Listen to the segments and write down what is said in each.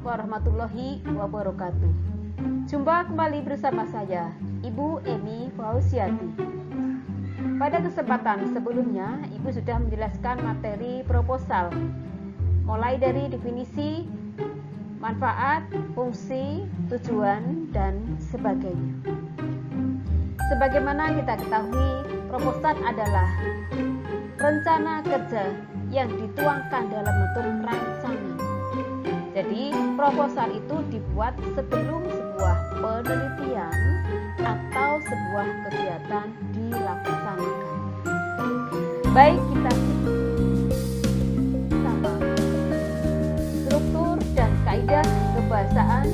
warahmatullahi wabarakatuh. Jumpa kembali bersama saya, Ibu Emi Fauziati. Pada kesempatan sebelumnya, Ibu sudah menjelaskan materi proposal, mulai dari definisi, manfaat, fungsi, tujuan, dan sebagainya. Sebagaimana kita ketahui, proposal adalah rencana kerja yang dituangkan dalam bentuk rancangan. Jadi, proposal itu dibuat sebelum sebuah penelitian atau sebuah kegiatan dilaksanakan. Baik, kita sama struktur dan kaidah kebahasaan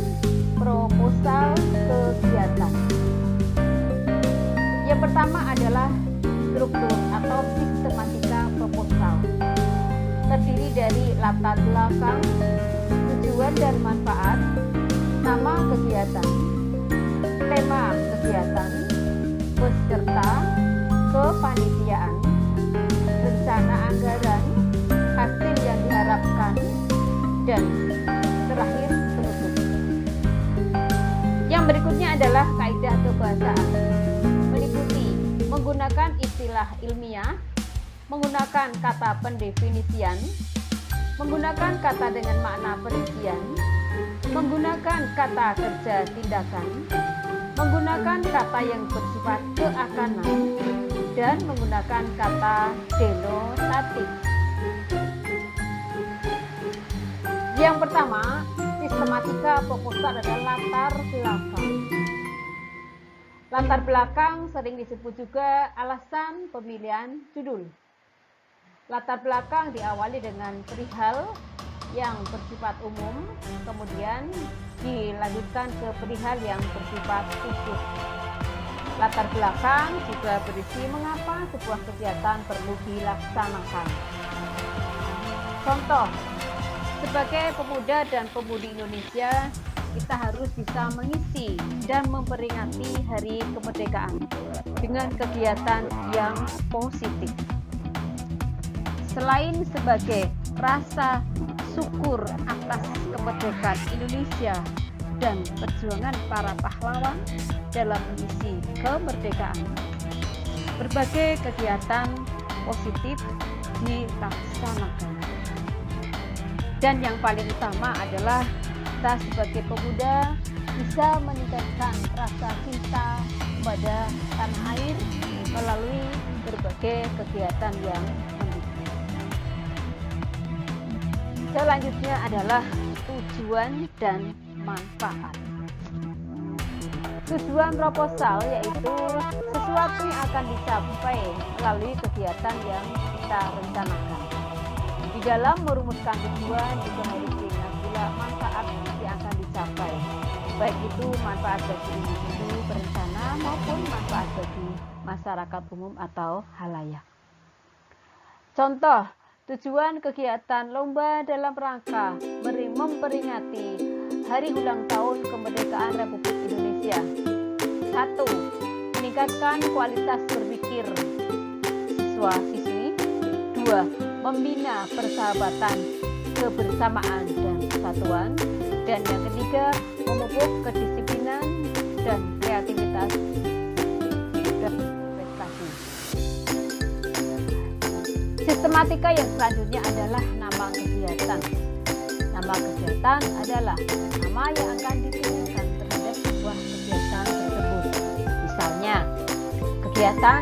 proposal kegiatan. Yang pertama adalah struktur atau sistematika proposal. Terdiri dari latar belakang, tujuan dan manfaat, nama kegiatan, tema kegiatan, peserta, kepanitiaan, rencana anggaran, hasil yang diharapkan, dan terakhir penutup. Yang berikutnya adalah kaidah kebahasaan. Meliputi menggunakan istilah ilmiah, menggunakan kata pendefinisian, menggunakan kata dengan makna perincian, menggunakan kata kerja tindakan, menggunakan kata yang bersifat keakanan, dan menggunakan kata denotatif. Yang pertama, sistematika proposal adalah latar belakang. Latar belakang sering disebut juga alasan pemilihan judul. Latar belakang diawali dengan perihal yang bersifat umum, kemudian dilanjutkan ke perihal yang bersifat khusus. Latar belakang juga berisi mengapa sebuah kegiatan perlu dilaksanakan. Contoh, sebagai pemuda dan pemudi Indonesia, kita harus bisa mengisi dan memperingati Hari Kemerdekaan dengan kegiatan yang positif. Selain sebagai rasa syukur atas kemerdekaan Indonesia dan perjuangan para pahlawan dalam mengisi kemerdekaan, berbagai kegiatan positif dilaksanakan. Dan yang paling utama adalah kita sebagai pemuda bisa meningkatkan rasa cinta kepada tanah air melalui berbagai kegiatan yang selanjutnya adalah tujuan dan manfaat. Tujuan proposal yaitu sesuatu yang akan dicapai melalui kegiatan yang kita rencanakan. Di dalam merumuskan tujuan juga harus diingat pula manfaat yang akan dicapai, baik itu manfaat bagi individu berencana maupun manfaat bagi masyarakat umum atau halayak. Contoh, tujuan kegiatan lomba dalam rangka memperingati Hari Ulang Tahun Kemerdekaan Republik Indonesia. 1. Meningkatkan kualitas berpikir siswa-siswi. 2. Membina persahabatan, kebersamaan, dan kesatuan. Dan yang ketiga, memupuk kedisiplinan dan kreativitas dan prestasi. Sistematika yang selanjutnya adalah nama kegiatan. Nama kegiatan adalah nama yang akan ditujukan terhadap sebuah kegiatan tersebut. Misalnya, kegiatan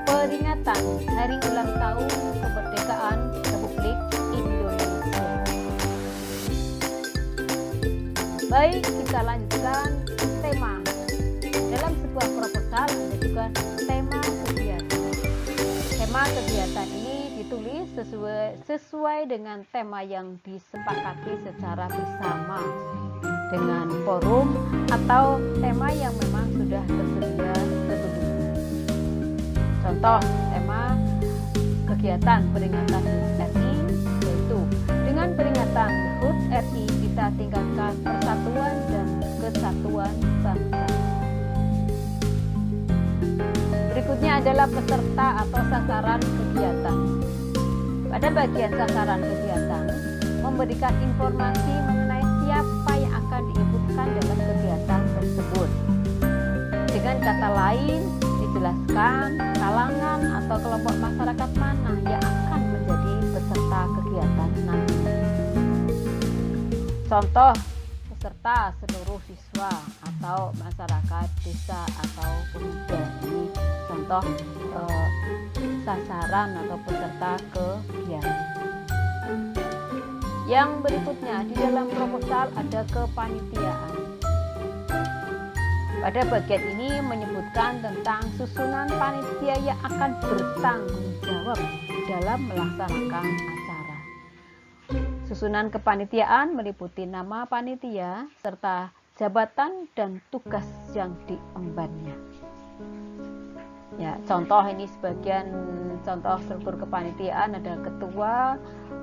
peringatan Hari Ulang Tahun Kemerdekaan Republik Indonesia. Baik, kita lanjutkan tema. Dalam sebuah proposal ada juga tema kegiatan. Tema kegiatan ini ditulis sesuai dengan tema yang disepakati secara bersama dengan forum atau tema yang memang sudah tersedia sebelumnya. Contoh tema kegiatan peringatan HUT RI yaitu dengan peringatan HUT RI kita tingkatkan persatuan dan kesatuan bangsa. Berikutnya adalah peserta atau sasaran kegiatan. Pada bagian sasaran kegiatan, memberikan informasi mengenai siapa lain dijelaskan kalangan atau kelompok masyarakat mana yang akan menjadi peserta kegiatan nanti. Contoh peserta seluruh siswa atau masyarakat desa atau pemuda. Ini contoh sasaran atau peserta kegiatan. Yang berikutnya, di dalam proposal ada kepanitiaan. Pada bagian ini menyebutkan tentang susunan panitia yang akan bertanggung jawab dalam melaksanakan acara. Susunan kepanitiaan meliputi nama panitia serta jabatan dan tugas yang diembannya. Ya, contoh ini sebagian contoh struktur kepanitiaan ada ketua,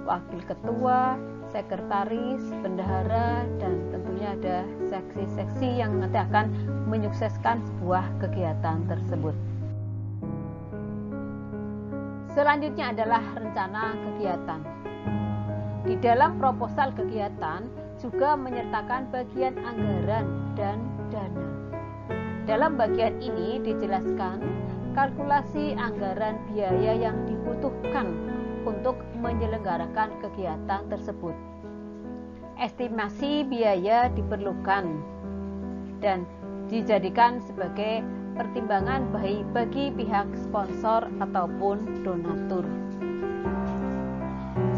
wakil ketua, sekretaris, bendahara, dan tentunya ada seksi-seksi yang nanti akan menyukseskan sebuah kegiatan tersebut. Selanjutnya adalah rencana kegiatan. Di dalam proposal kegiatan juga menyertakan bagian anggaran dan dana. Dalam bagian ini dijelaskan kalkulasi anggaran biaya yang dibutuhkan untuk menyelenggarakan kegiatan tersebut. Estimasi biaya diperlukan dan dijadikan sebagai pertimbangan bagi pihak sponsor ataupun donatur.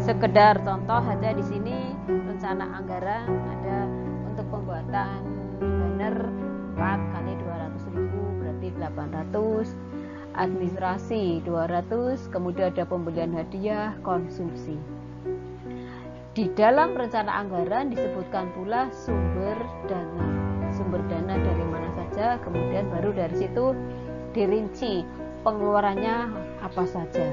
Sekedar contoh saja di sini, rencana anggaran ada untuk pembuatan banner 4 kali 200.000 berarti 800, administrasi 200, kemudian ada pembelian hadiah, konsumsi. Di dalam rencana anggaran disebutkan pula sumber dana. Sumber dana dari mana saja, kemudian baru dari situ dirinci pengeluarannya apa saja.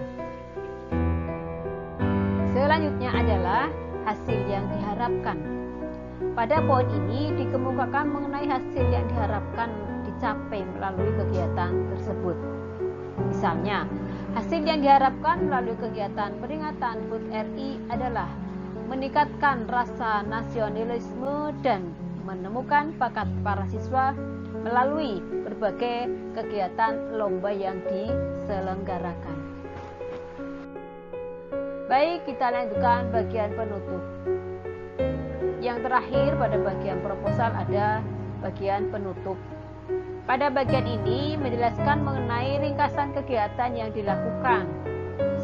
Selanjutnya adalah hasil yang diharapkan. Pada poin ini dikemukakan mengenai hasil yang diharapkan dicapai melalui kegiatan tersebut. Misalnya, hasil yang diharapkan melalui kegiatan peringatan HUT RI adalah meningkatkan rasa nasionalisme dan menemukan bakat para siswa melalui berbagai kegiatan lomba yang diselenggarakan. Baik, kita lanjutkan bagian penutup. Yang terakhir pada bagian proposal ada bagian penutup. Pada bagian ini menjelaskan mengenai ringkasan kegiatan yang dilakukan.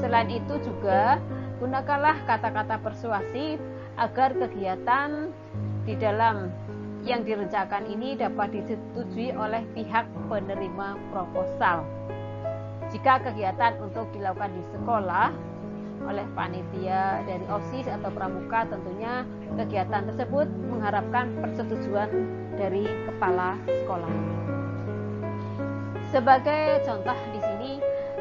Selain itu juga gunakanlah kata-kata persuasif agar kegiatan di dalam yang direncanakan ini dapat disetujui oleh pihak penerima proposal. Jika kegiatan untuk dilakukan di sekolah oleh panitia dari OSIS atau pramuka, tentunya kegiatan tersebut mengharapkan persetujuan dari kepala sekolah. Sebagai contoh di sini,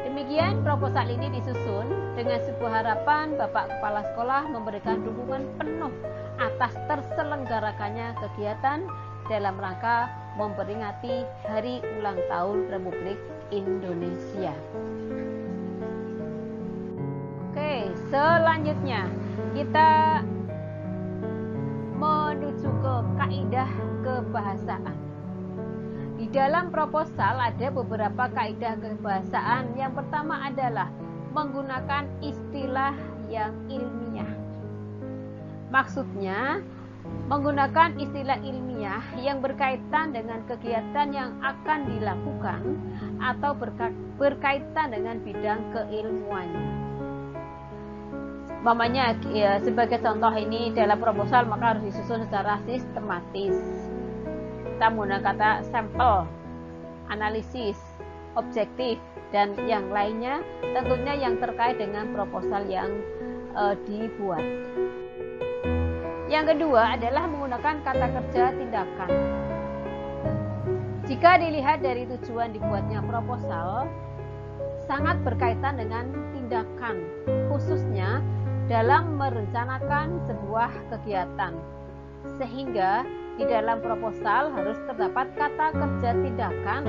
demikian proposal ini disusun dengan sebuah harapan Bapak Kepala Sekolah memberikan dukungan penuh atas terselenggarakannya kegiatan dalam rangka memperingati Hari Ulang Tahun Republik Indonesia. Oke, selanjutnya kita menuju ke kaidah kebahasaan. Di dalam proposal ada beberapa kaidah kebahasaan. Yang pertama adalah menggunakan istilah yang ilmiah. Maksudnya, menggunakan istilah ilmiah yang berkaitan dengan kegiatan yang akan dilakukan atau berkaitan dengan bidang keilmuannya. Mamanya ya, sebagai contoh ini dalam proposal maka harus disusun secara sistematis. Kita menggunakan kata sampel, analisis, objektif, dan yang lainnya tentunya yang terkait dengan proposal yang dibuat. Yang kedua adalah menggunakan kata kerja tindakan. Jika dilihat dari tujuan dibuatnya proposal, sangat berkaitan dengan tindakan, khususnya dalam merencanakan sebuah kegiatan. Sehingga di dalam proposal harus terdapat kata kerja tindakan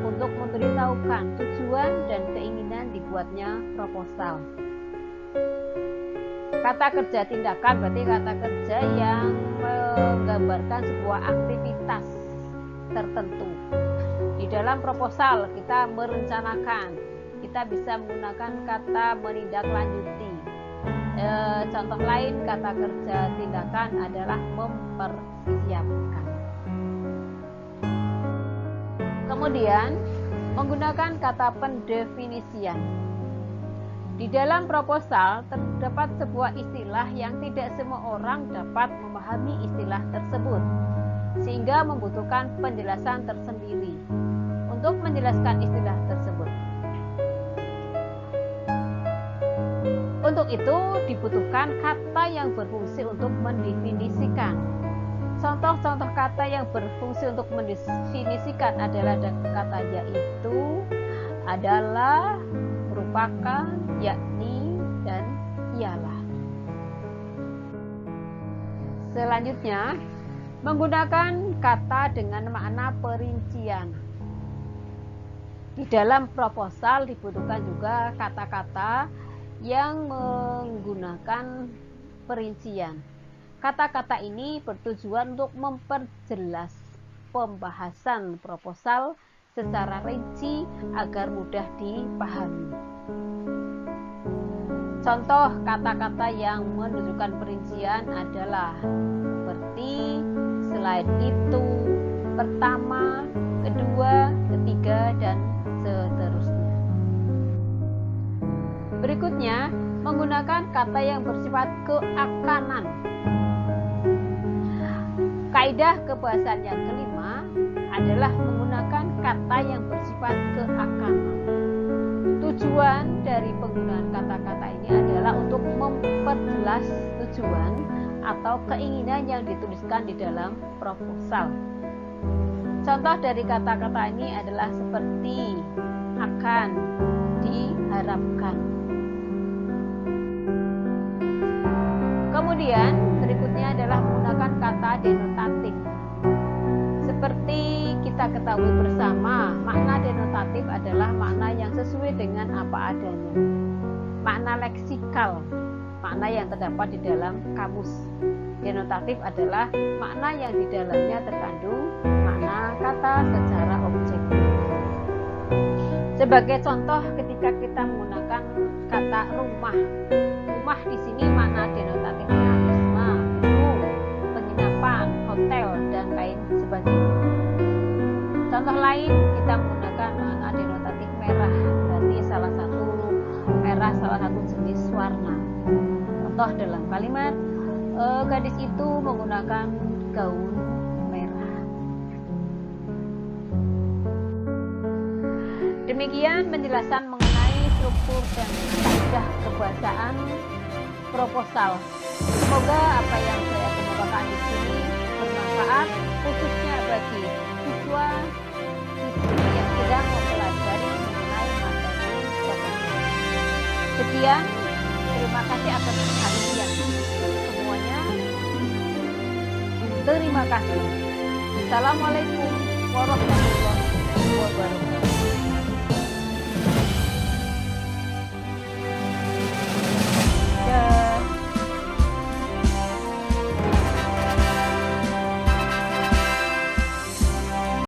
untuk memberitahukan tujuan dan keinginan dibuatnya proposal. Kata kerja tindakan berarti kata kerja yang menggambarkan sebuah aktivitas tertentu Di dalam proposal kita merencanakan, kita bisa menggunakan kata menindaklanjuti. Contoh lain kata kerja tindakan adalah mempersiapkan. Kemudian menggunakan kata pendefinisian. Di dalam proposal terdapat sebuah istilah yang tidak semua orang dapat memahami istilah tersebut, sehingga membutuhkan penjelasan tersendiri untuk menjelaskan istilah tersebut. Untuk itu dibutuhkan kata yang berfungsi untuk mendefinisikan. Contoh-contoh kata yang berfungsi untuk mendefinisikan adalah kata yaitu, adalah, merupakan, yakni, dan ialah. Selanjutnya, menggunakan kata dengan makna perincian. Di dalam proposal dibutuhkan juga kata-kata yang menggunakan perincian. Kata-kata ini bertujuan untuk memperjelas pembahasan proposal secara rinci agar mudah dipahami. Contoh kata-kata yang menunjukkan perincian adalah seperti selain itu, pertama, kedua, ketiga, dan seterusnya. Berikutnya, menggunakan kata yang bersifat keakanan. Kaidah kebahasaan yang kelima adalah menggunakan kata yang bersifat keakanan. Tujuan dari penggunaan kata-kata ini adalah untuk memperjelas tujuan atau keinginan yang dituliskan di dalam proposal. Contoh dari kata-kata ini adalah seperti akan, diharapkan. Kemudian berikutnya adalah menggunakan kata denotatif. Seperti kita ketahui bersama, makna denotatif adalah makna yang sesuai dengan apa adanya. Makna leksikal, makna yang terdapat di dalam kamus. Denotatif adalah makna yang di dalamnya terkandung makna kata secara objektif. Sebagai contoh, ketika kita menggunakan kata rumah, rumah di sini makna denotatifnya wisma, gedung, penginapan, hotel, dan lain sebagainya. Contoh lain, kita menggunakan makna denotatif merah, berarti salah satu merah salah satu jenis warna. Contoh dalam kalimat, gadis itu menggunakan gaun merah. Demikian penjelasan mengenai struktur dan kaidah kebahasaan proposal. Semoga apa yang saya kemukakan di sini bermanfaat, khususnya bagi siswa yang sedang mempelajari mengenai materi proposal. Sekian, terima kasih atas perhatian semuanya. Terima kasih. Assalamualaikum warahmatullahi wabarakatuh.